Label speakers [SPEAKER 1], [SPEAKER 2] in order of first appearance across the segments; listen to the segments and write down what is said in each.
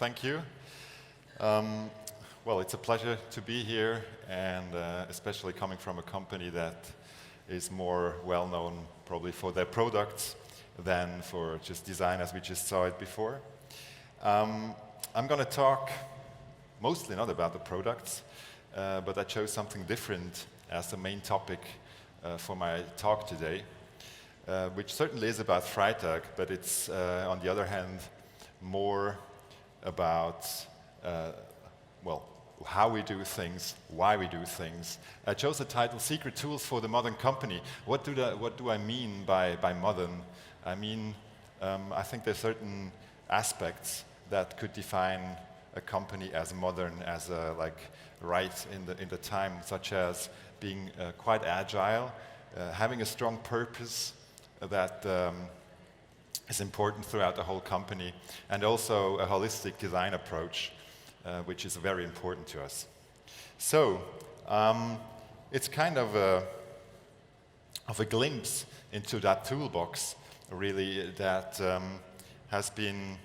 [SPEAKER 1] thank you. Well, it's a pleasure to be here, and especially coming from a company that is more well-known probably for their products than for just design as we just saw it before. I'm going to talk mostly not about the products, but I chose something different as the main topic for my talk today, which certainly is about Freitag, but it's on the other hand more about well, how we do things, why we do things. I chose the title Secret Tools for the Modern Company. What do I mean by modern? I mean, I think there's certain aspects that could define a company as modern, as like right in the time, such as being quite agile, having a strong purpose that is important throughout the whole company, and also a holistic design approach, which is very important to us. So it's kind of a glimpse into that toolbox, really, that has been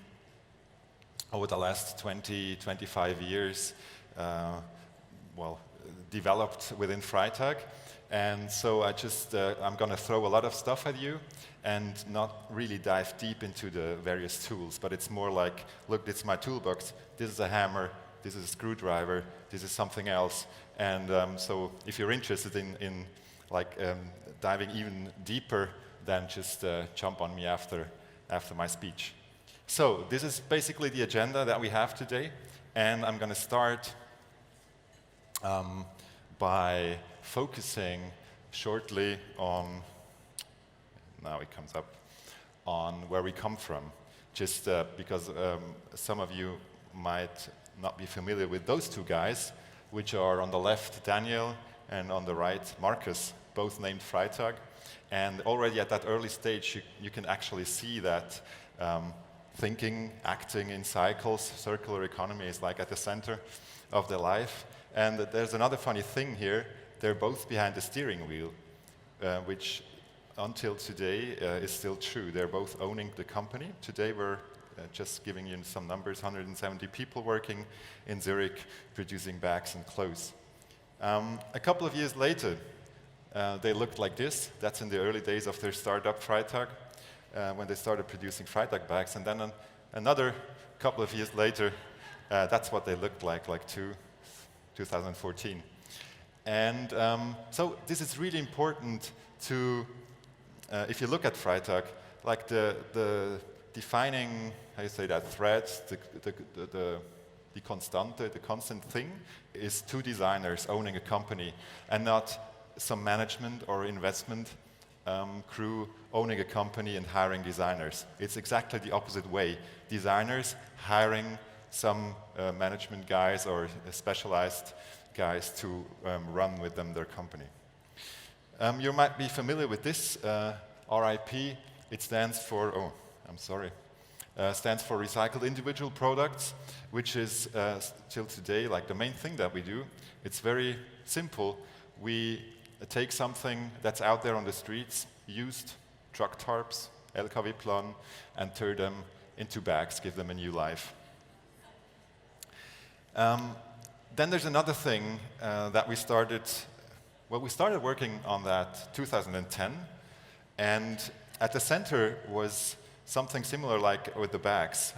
[SPEAKER 1] over the last 20, 25 years, well, developed within Freitag. And so I'm going to throw a lot of stuff at you and not really dive deep into the various tools, but it's more like, look, this is my toolbox, this is a hammer, this is a screwdriver, this is something else. And so if you're interested in diving even deeper, then just jump on me after my speech. So this is basically the agenda that we have today, and I'm going to start by focusing shortly on, now it comes up, on where we come from. Just because some of you might not be familiar with those two guys, which are on the left Daniel and on the right Marcus, both named Freitag. And already at that early stage you can actually see that thinking, acting in cycles, circular economy is like at the center of their life. And there's another funny thing here. They're both behind the steering wheel, which until today is still true. They're both owning the company. Today we're just giving you some numbers, 170 people working in Zurich producing bags and clothes. A couple of years later, they looked like this. That's in the early days of their startup Freitag, when they started producing Freitag bags. And then another couple of years later, that's what they looked like 2014. And so this is really important to, if you look at Freitag, like the defining, how you say that, threads, the constante, the constant thing is two designers owning a company, and not some management or investment crew owning a company and hiring designers. It's exactly the opposite way. Designers hiring some management guys or specialized guys to run with them their company. You might be familiar with this, RIP. It stands for, stands for Recycled Individual Products, which is till today like the main thing that we do. It's very simple. We take something that's out there on the streets, used truck tarps, LKW-Plan, and turn them into bags, give them a new life. Then there's another thing that we started working on that 2010, and at the center was something similar like with the bags.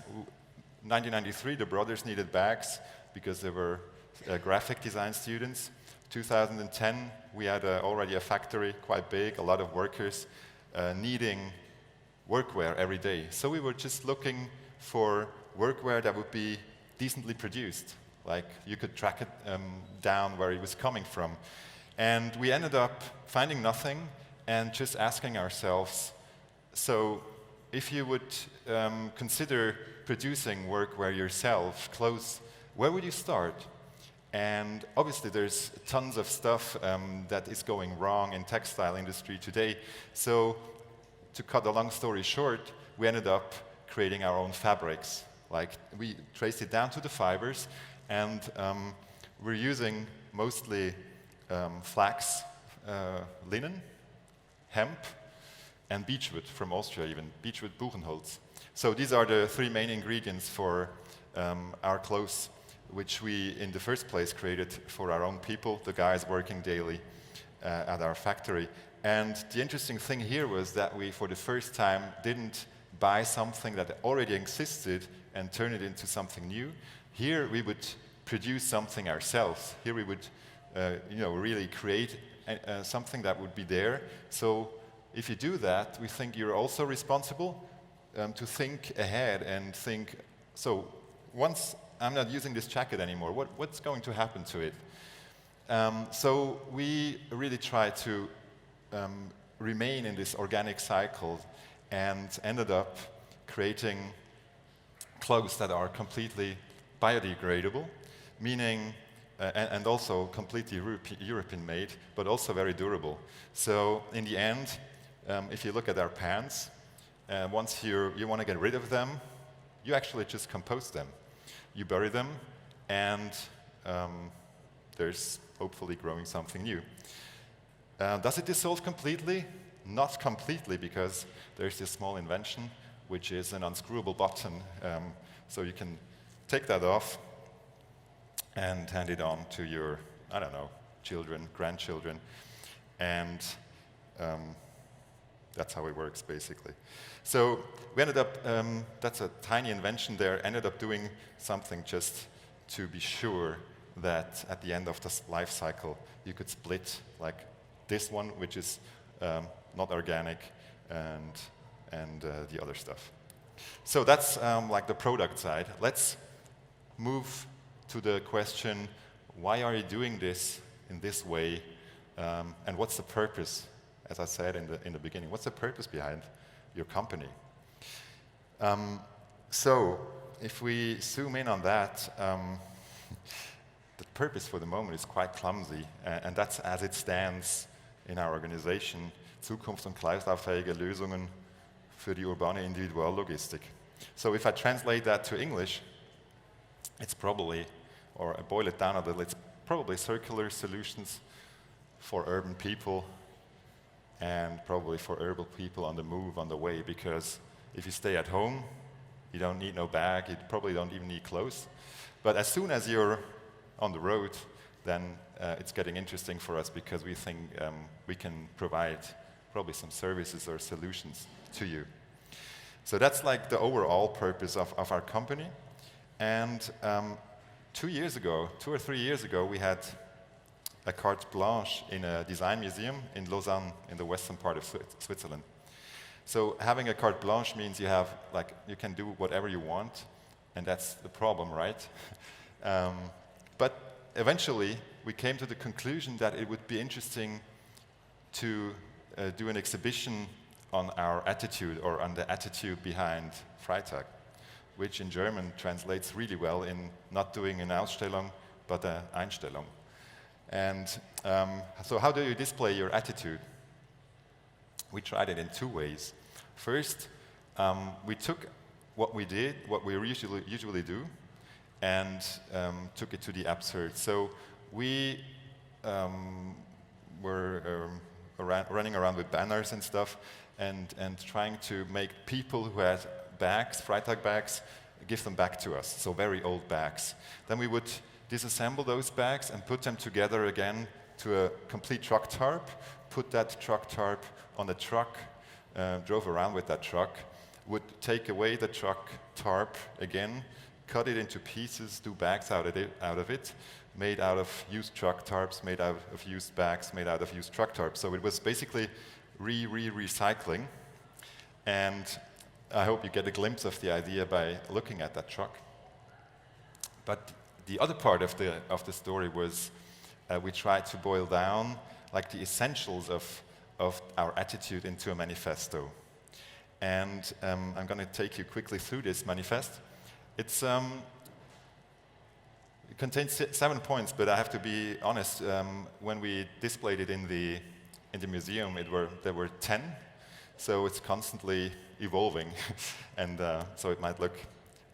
[SPEAKER 1] 1993, the brothers needed bags because they were graphic design students. 2010, we had already a factory, quite big, a lot of workers needing workwear every day. So we were just looking for workwear that would be decently produced. Like you could track it down where it was coming from. And we ended up finding nothing and just asking ourselves, so if you would consider producing workwear yourself, clothes, where would you start? And obviously there's tons of stuff that is going wrong in textile industry today. So to cut a long story short, we ended up creating our own fabrics. Like we traced it down to the fibers, and we're using mostly flax, linen, hemp, and beechwood from Austria even, beechwood Buchenholz. So these are the three main ingredients for our clothes, which we in the first place created for our own people, the guys working daily at our factory. And the interesting thing here was that we, for the first time, didn't buy something that already existed and turn it into something new. Here we would produce something ourselves. Here we would really create something that would be there. So if you do that, we think you're also responsible to think ahead and think, so once I'm not using this jacket anymore, what's going to happen to it? So we really try to remain in this organic cycle and ended up creating clothes that are completely biodegradable, meaning, and also completely European made, but also very durable. So in the end, if you look at our pants, once you want to get rid of them, you actually just compost them. You bury them, and there's hopefully growing something new. Does it dissolve completely? Not completely, because there's this small invention, which is an unscrewable button. So you can take that off and hand it on to your, I don't know, children, grandchildren, and that's how it works, basically. So we ended up, that's a tiny invention there, ended up doing something just to be sure that at the end of the life cycle, you could split like this one, which is not organic, and the other stuff. So that's like the product side. Let's move to the question, why are you doing this in this way, and what's the purpose? As I said in the beginning, what's the purpose behind your company? So if we zoom in on that, the purpose for the moment is quite clumsy, and that's as it stands in our organization, Zukunfts- und kreislauffähige Lösungen für die urbane Individuallogistik. So if I translate that to English, it's probably, or I boil it down a little, it's probably circular solutions for urban people, and probably for urban people on the move, on the way, because if you stay at home, you don't need no bag, you probably don't even need clothes. But as soon as you're on the road, then it's getting interesting for us, because we think we can provide probably some services or solutions to you. So that's like the overall purpose of our company. And 2 or 3 years ago, we had a carte blanche in a design museum in Lausanne, in the western part of Switzerland. So having a carte blanche means you can do whatever you want, and that's the problem, right? But eventually, we came to the conclusion that it would be interesting to do an exhibition on our attitude, or on the attitude behind Freitag, which in German translates really well in not doing an Ausstellung, but an Einstellung. And so how do you display your attitude? We tried it in 2 ways. First, we took what we did, what we usually do, and took it to the absurd. So we were running around with banners and stuff, and trying to make people who had bags, Freitag bags, give them back to us, so very old bags. Then we would disassemble those bags and put them together again to a complete truck tarp, put that truck tarp on a truck, drove around with that truck, would take away the truck tarp again, cut it into pieces, do bags out of it, made out of used truck tarps, made out of used bags, made out of used truck tarps. So it was basically recycling. And I hope you get a glimpse of the idea by looking at that truck. But the other part of the story was we tried to boil down like the essentials of our attitude into a manifesto. And I'm going to take you quickly through this manifest. It contains 7 points, but I have to be honest, when we displayed it in the museum, there were 10, so it's constantly evolving, and so it might look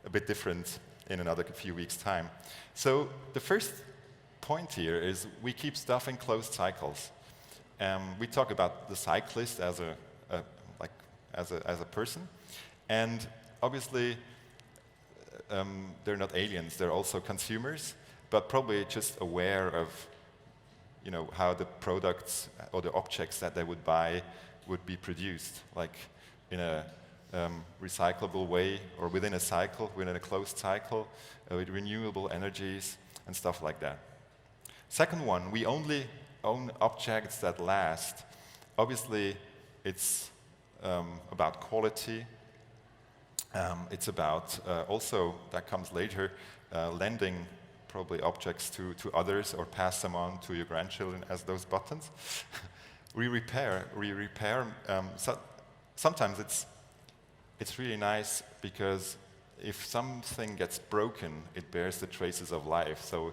[SPEAKER 1] a bit different in another few weeks' time. So the first point here is we keep stuff in closed cycles. We talk about the cyclist as a person, and obviously they're not aliens, they're also consumers, but probably just aware of how the products or the objects that they would buy would be produced, like in a recyclable way or within a cycle, within a closed cycle, with renewable energies and stuff like that. Second one, we only own objects that last. Obviously, it's about quality. It's about, also, that comes later, lending probably objects to others or pass them on to your grandchildren as those buttons. we repair. Sometimes it's really nice because if something gets broken, it bears the traces of life. So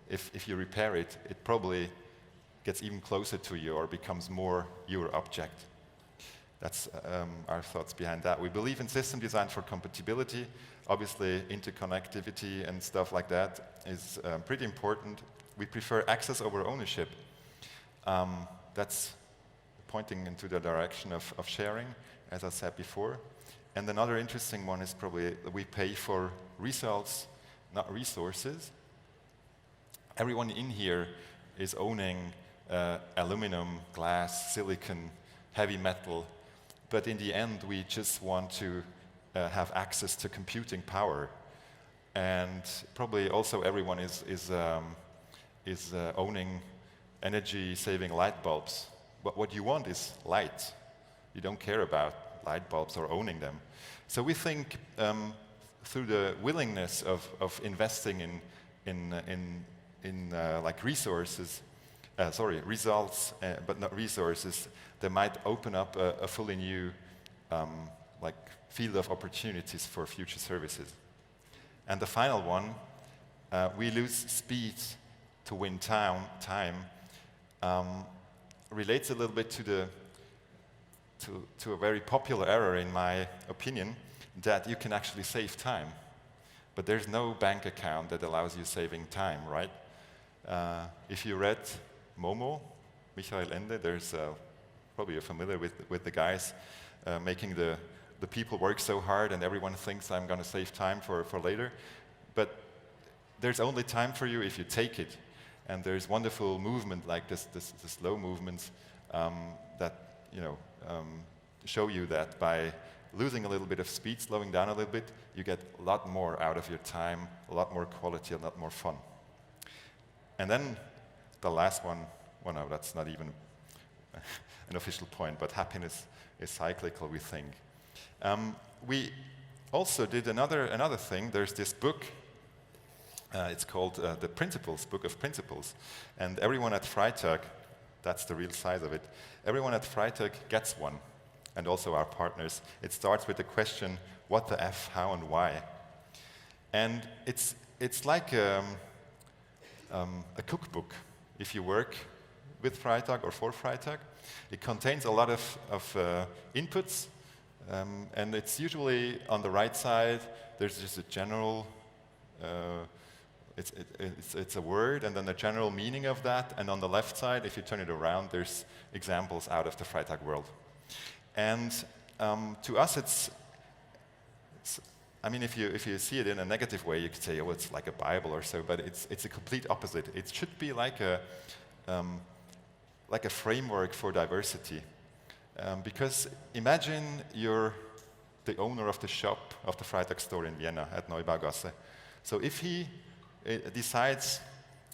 [SPEAKER 1] if you repair it, it probably gets even closer to you or becomes more your object. That's our thoughts behind that. We believe in system design for compatibility. Obviously, interconnectivity and stuff like that is pretty important. We prefer access over ownership. That's pointing into the direction of sharing, as I said before. And another interesting one is probably that we pay for results, not resources. Everyone in here is owning aluminum, glass, silicon, heavy metal. But in the end, we just want to have access to computing power. And probably also everyone is owning energy-saving light bulbs. But what you want is light. You don't care about light bulbs or owning them. So we think through the willingness of investing in like resources, results, but not resources, they might open up a fully new like field of opportunities for future services. And the final one, we lose speed to win time, relates a little bit to a very popular error, in my opinion, that you can actually save time. But there's no bank account that allows you saving time, right? If you read Momo, Michael Ende, there's probably you're familiar with the guys making the people work so hard and everyone thinks I'm going to save time for later. But there's only time for you if you take it. And there's wonderful movement like the slow movements that show you that by losing a little bit of speed, slowing down a little bit, you get a lot more out of your time, a lot more quality, a lot more fun. And then the last one, well, no, that's not even an official point, but happiness is cyclical, we think. We also did another thing. There's this book. It's called the Principles, Book of Principles. And everyone at Freitag, that's the real size of it, everyone at Freitag gets one, and also our partners. It starts with the question, what the F, how, and why? And it's like a cookbook. If you work with Freitag or for Freitag, it contains a lot of inputs, and it's usually on the right side. There's just a general, it's a word, and then the general meaning of that. And on the left side, if you turn it around, there's examples out of the Freitag world. And to us, I mean, if you see it in a negative way, you could say, oh, it's like a Bible or so, but it's a complete opposite. It should be like a framework for diversity. Because imagine you're the owner of the shop of the Freitag store in Vienna at Neubaugasse. So if he decides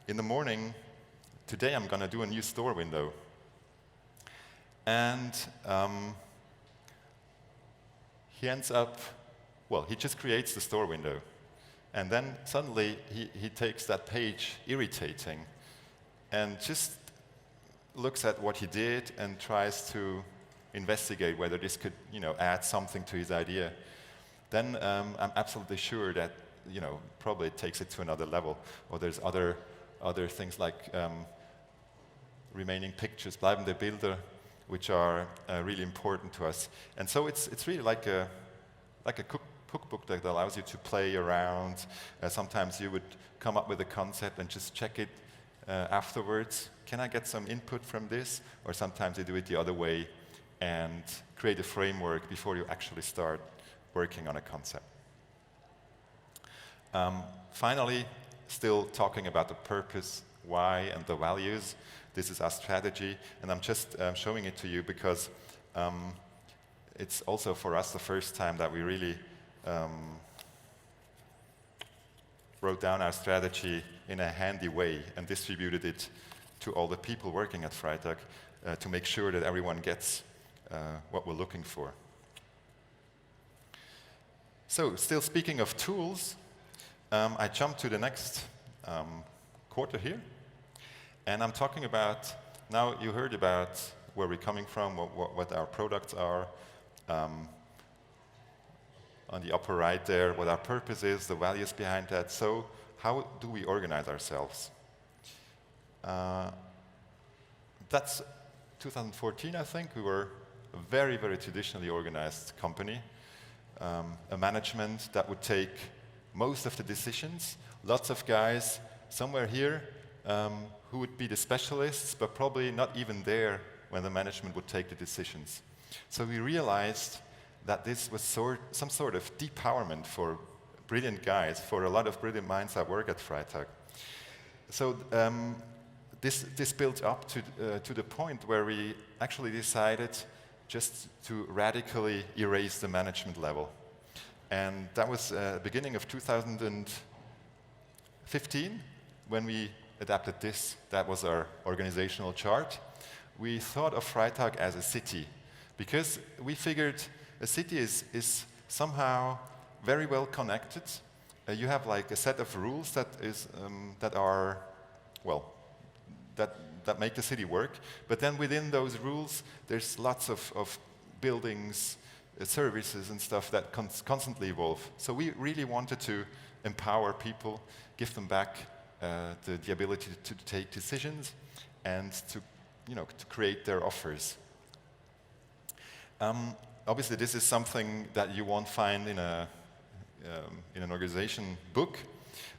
[SPEAKER 1] in the morning, today I'm going to do a new store window, and he ends up, well, he just creates the store window. And then suddenly he takes that page, irritating, and just looks at what he did and tries to investigate whether this could, add something to his idea. Then I'm absolutely sure that, probably it takes it to another level. Or there's other things like remaining pictures, bleibende Bilder, which are really important to us. And so it's really like a cookbook that allows you to play around. Sometimes you would come up with a concept and just check it afterwards. Can I get some input from this? Or sometimes you do it the other way and create a framework before you actually start working on a concept. Finally, still talking about the purpose, why, and the values. This is our strategy, and I'm just showing it to you because it's also for us the first time that we really wrote down our strategy in a handy way and distributed it to all the people working at Freitag to make sure that everyone gets what we're looking for. So, still speaking of tools, I jump to the next quarter here, and I'm talking about, now you heard about where we're coming from, what our products are, on the upper right there, what our purpose is, the values behind that. So how do we organize ourselves? That's 2014, I think. We were a very, very traditionally organized company, a management that would take most of the decisions, lots of guys somewhere here who would be the specialists, but probably not even there when the management would take the decisions. So we realized that this was some sort of depowerment for brilliant guys, for a lot of brilliant minds that work at Freitag. So this built up to the point where we actually decided just to radically erase the management level. And that was beginning of 2015 when we adapted this. That was our organizational chart. We thought of Freitag as a city because we figured a city is somehow very well connected. You have like a set of rules that make the city work. But then within those rules, there's lots of buildings, services and stuff that constantly evolve. So we really wanted to empower people, give them back the ability to take decisions and to create their offers. Obviously, this is something that you won't find in an organization book.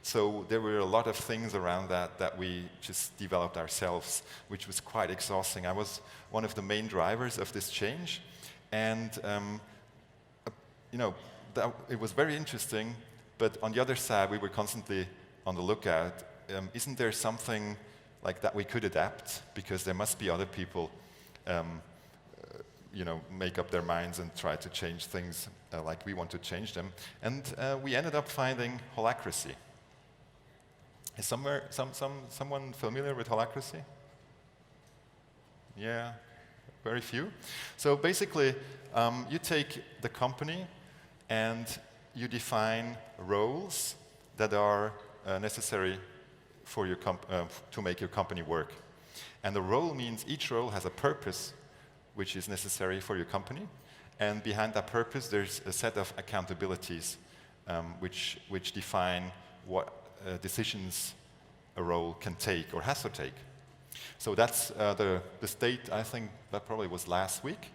[SPEAKER 1] So there were a lot of things around that we just developed ourselves, which was quite exhausting. I was one of the main drivers of this change, and it was very interesting. But on the other side, we were constantly on the lookout. Isn't there something like that we could adapt? Because there must be other people. Make up their minds and try to change things like we want to change them. And we ended up finding Holacracy. Is someone familiar with Holacracy? Yeah, very few. So basically, you take the company and you define roles that are necessary for your to make your company work. And the role means each role has a purpose which is necessary for your company. And behind that purpose, there's a set of accountabilities which define what decisions a role can take or has to take. So that's the state, I think, that probably was last week.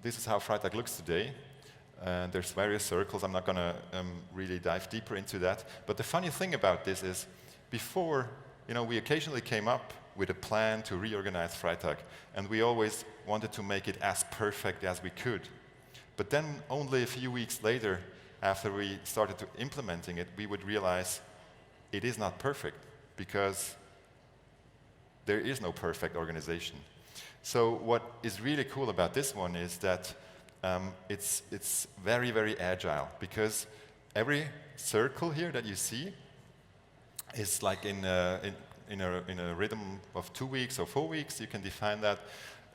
[SPEAKER 1] This is how Freitag looks today. There's various circles. I'm not going to really dive deeper into that. But the funny thing about this is, before, we occasionally came up with a plan to reorganize Freitag, and we always wanted to make it as perfect as we could. But then only a few weeks later, after we started to implementing it, we would realize it is not perfect, because there is no perfect organization. So what is really cool about this one is that it's very, very agile, because every circle here that you see is like in a rhythm of 2 weeks or 4 weeks. You can define that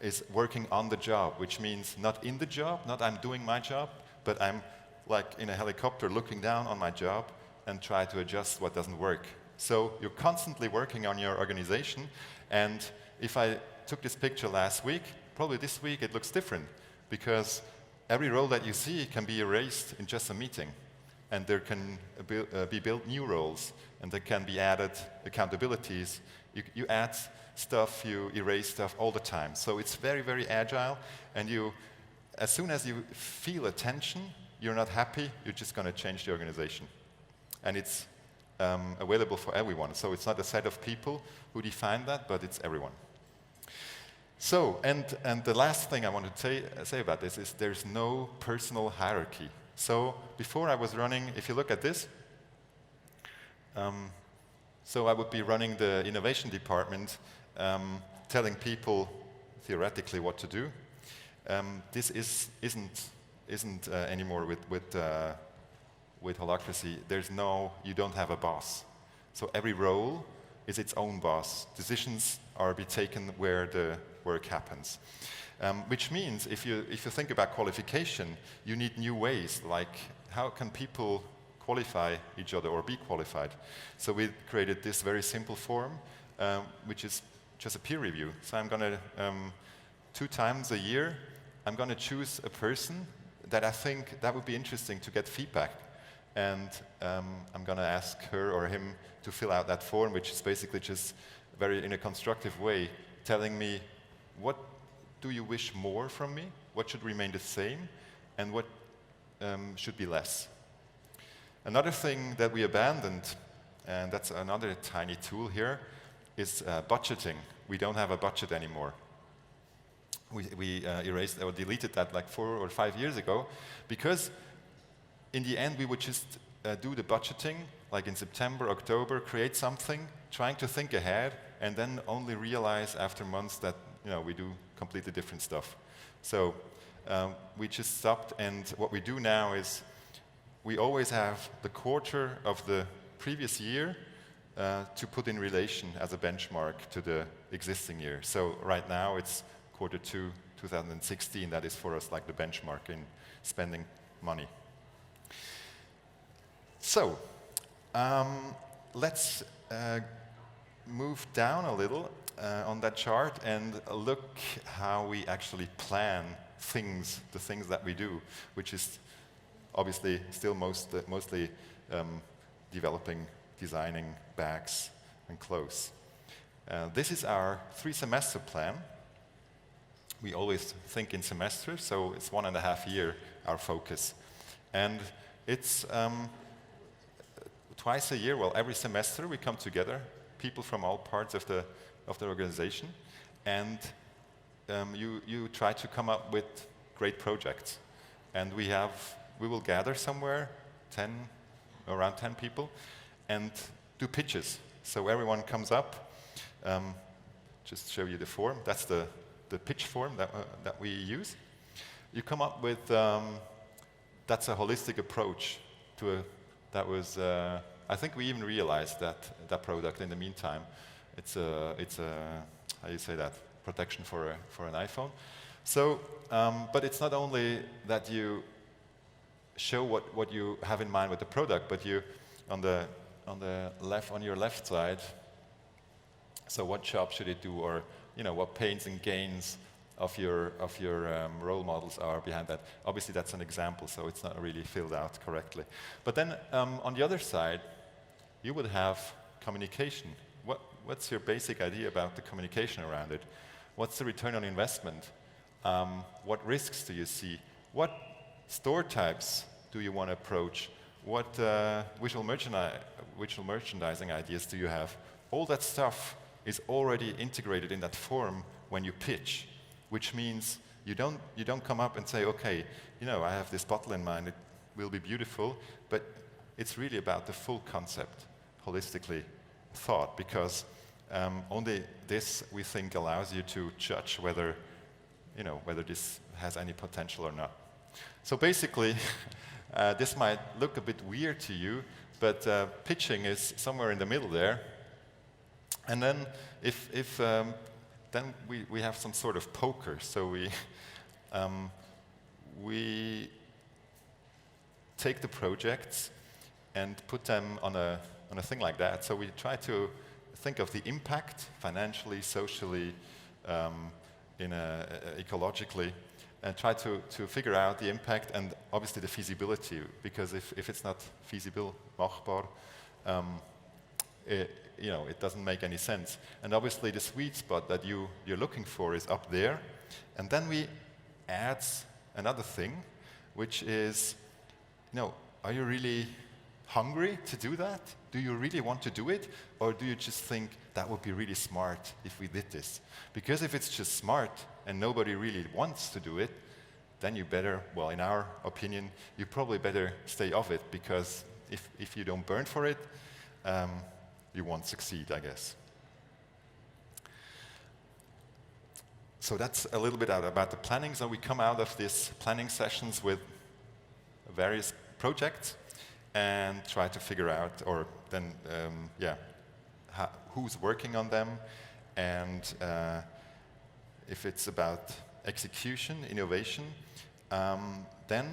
[SPEAKER 1] is working on the job, which means not in the job, not I'm doing my job, but I'm like in a helicopter looking down on my job and try to adjust what doesn't work. So you're constantly working on your organization. And if I took this picture last week, probably this week it looks different, because every role that you see can be erased in just a meeting. And there can be built new roles, and there can be added accountabilities. You add stuff, you erase stuff all the time. So it's very, very agile, and as soon as you feel a tension, you're not happy, you're just going to change the organization. And it's available for everyone. So it's not a set of people who define that, but it's everyone. So, and the last thing I want to say about this is there's no personal hierarchy. So before I was running, if you look at this, so I would be running the innovation department, telling people theoretically what to do. This isn't anymore with Holacracy. You don't have a boss. So every role is its own boss. Decisions are be taken where the work happens. Which means if you think about qualification, you need new ways, like how can people qualify each other or be qualified? So we created this very simple form, which is just a peer review. So I'm going to, 2 times a year, I'm going to choose a person that I think that would be interesting to get feedback. And I'm going to ask her or him to fill out that form, which is basically just very in a constructive way, telling me what do you wish more from me, what should remain the same, and what should be less. Another thing that we abandoned, and that's another tiny tool here, is budgeting. We don't have a budget anymore. We erased or deleted that like 4 or 5 years ago, because in the end we would just do the budgeting, like in September, October, create something, trying to think ahead, and then only realize after months that we do completely different stuff. So we just stopped, and what we do now is we always have the quarter of the previous year to put in relation as a benchmark to the existing year. So right now it's quarter 2, 2016. That is for us like the benchmark in spending money. So let's move down a little on that chart and look how we actually plan the things that we do, which is obviously still mostly developing, designing bags and clothes. This is our 3-semester plan. We always think in semesters, so it's 1.5 year our focus. And it's twice a year, well, every semester we come together, people from all parts of the organization, and you try to come up with great projects. And we will gather somewhere, around 10 people, and do pitches. So everyone comes up, just show you the form. That's the pitch form that we use. You come up with, that's a holistic approach to I think we even realized that product in the meantime. It's a how you say that, protection for an iPhone. So, but it's not only that you show what you have in mind with the product, but you on your left side. So what job should it do, or what pains and gains of your role models are behind that. Obviously, that's an example, so it's not really filled out correctly. But then on the other side, you would have communication. What's your basic idea about the communication around it? What's the return on investment? What risks do you see? What store types do you want to approach? What visual merchandising ideas do you have? All that stuff is already integrated in that form when you pitch, which means you don't come up and say, okay, I have this bottle in mind, it will be beautiful, but it's really about the full concept, holistically thought, because only this, we think, allows you to judge whether this has any potential or not. So basically, this might look a bit weird to you, but pitching is somewhere in the middle there. And then then we have some sort of poker. So we take the projects and put them on a thing like that. So we try to think of the impact financially, socially, ecologically, and try to figure out the impact and obviously the feasibility. Because if it's not feasible, machbar, it doesn't make any sense. And obviously the sweet spot that you're looking for is up there. And then we add another thing, which is, are you really hungry to do that? Do you really want to do it? Or do you just think that would be really smart if we did this? Because if it's just smart and nobody really wants to do it, then you better, well, in our opinion, you probably better stay off it, because if you don't burn for it, you won't succeed, I guess. So that's a little bit about the planning. So we come out of these planning sessions with various projects and try to figure out, or then, who's working on them, and if it's about execution, innovation, then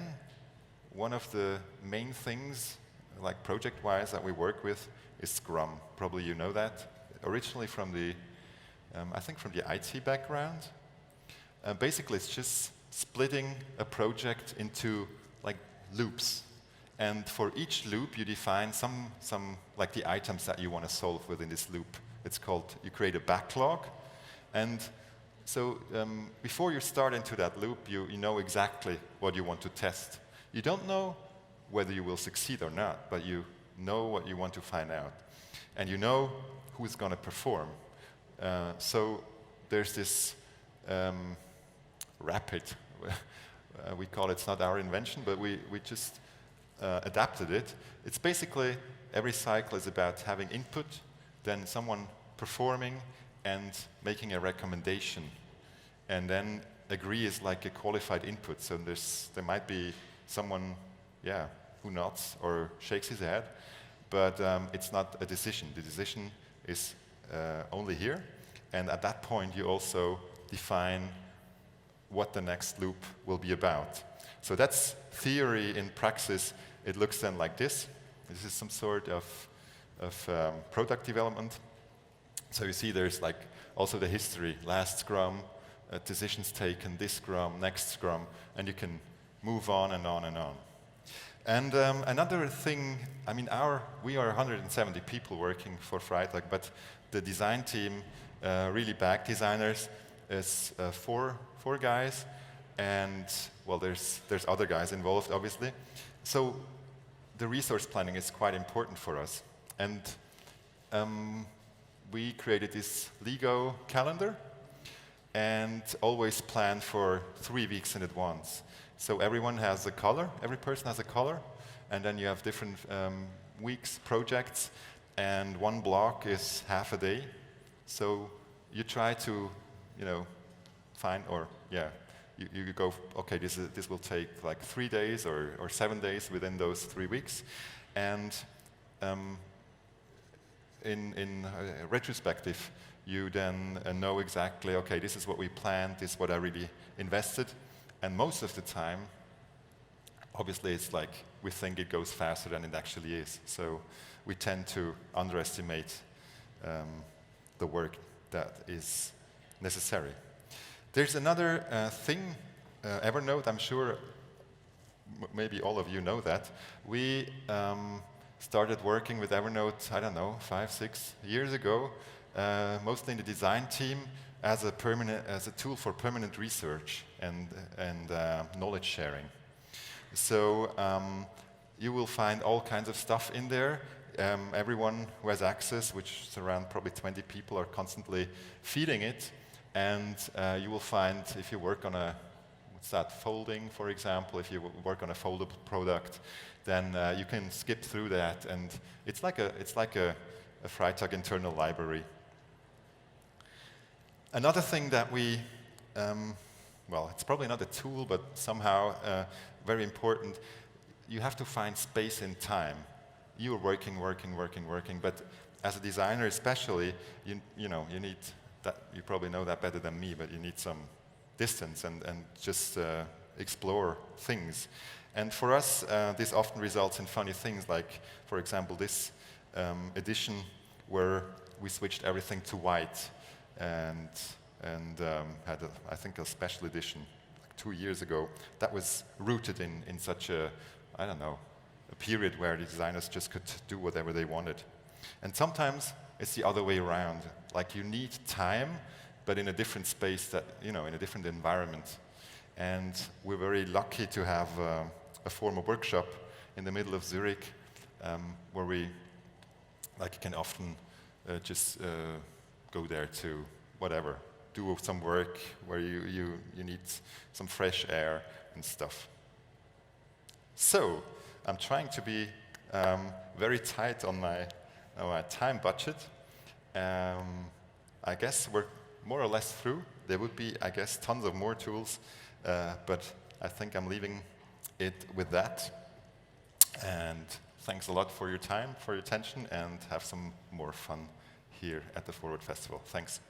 [SPEAKER 1] one of the main things, like project-wise, that we work with is Scrum. Probably you know that. Originally from the, I think from the IT background. Basically, it's just splitting a project into like loops. And for each loop, you define some like the items that you want to solve within this loop. It's called, you create a backlog. And so before you start into that loop, you know exactly what you want to test. You don't know whether you will succeed or not, but you know what you want to find out. And you know who's going to perform. So there's this rapid, we call it's not our invention, but we just adapted it. It's basically every cycle is about having input, then someone performing and making a recommendation. And then agree is like a qualified input. So there might be someone, who nods or shakes his head, but it's not a decision. The decision is only here. And at that point, you also define what the next loop will be about. So that's theory. In praxis, it looks then like this. This is some sort of product development. So you see there's like also the history, last Scrum, decisions taken, this Scrum, next Scrum, and you can move on and on and on. And another thing, I mean, we are 170 people working for Freitag, but the design team, really back designers, is four guys, and well, there's other guys involved, obviously. So the resource planning is quite important for us, and we created this Lego calendar, and always plan for 3 weeks in advance. So everyone has a color, every person has a color, and then you have different weeks, projects, and one block is half a day. So you try to, find, or you go, okay, this will take like 3 days or 7 days within those 3 weeks, and in retrospective, you then know exactly, okay, this is what we planned, this is what I really invested, and most of the time, obviously, it's like we think it goes faster than it actually is. So we tend to underestimate the work that is necessary. There's another thing, Evernote, I'm sure maybe all of you know that. We started working with Evernote, I don't know, 5, 6 years ago, mostly in the design team, as a tool for permanent research and knowledge sharing. So you will find all kinds of stuff in there. Everyone who has access, which is around probably 20 people, are constantly feeding it. And you will find, if you work on folding, for example, if you work on a foldable product, then you can skip through that. And it's like a Freitag internal library. Another thing that we, well, it's probably not a tool, but somehow very important, you have to find space and time. You are working, but as a designer especially, you need that, you probably know that better than me, but you need some distance and just explore things. And for us, this often results in funny things, like, for example, this edition where we switched everything to white and had, I think, a special edition like 2 years ago that was rooted in such a, I don't know, a period where the designers just could do whatever they wanted. And sometimes it's the other way around. Like, you need time, but in a different space, that, in a different environment. And we're very lucky to have a formal workshop in the middle of Zurich, where we can often just go there to whatever, do some work where you need some fresh air and stuff. So I'm trying to be very tight on my time budget. I guess we're more or less through. There would be, I guess, tons of more tools, but I think I'm leaving it with that. And thanks a lot for your time, for your attention, and have some more fun here at the Forward Festival. Thanks.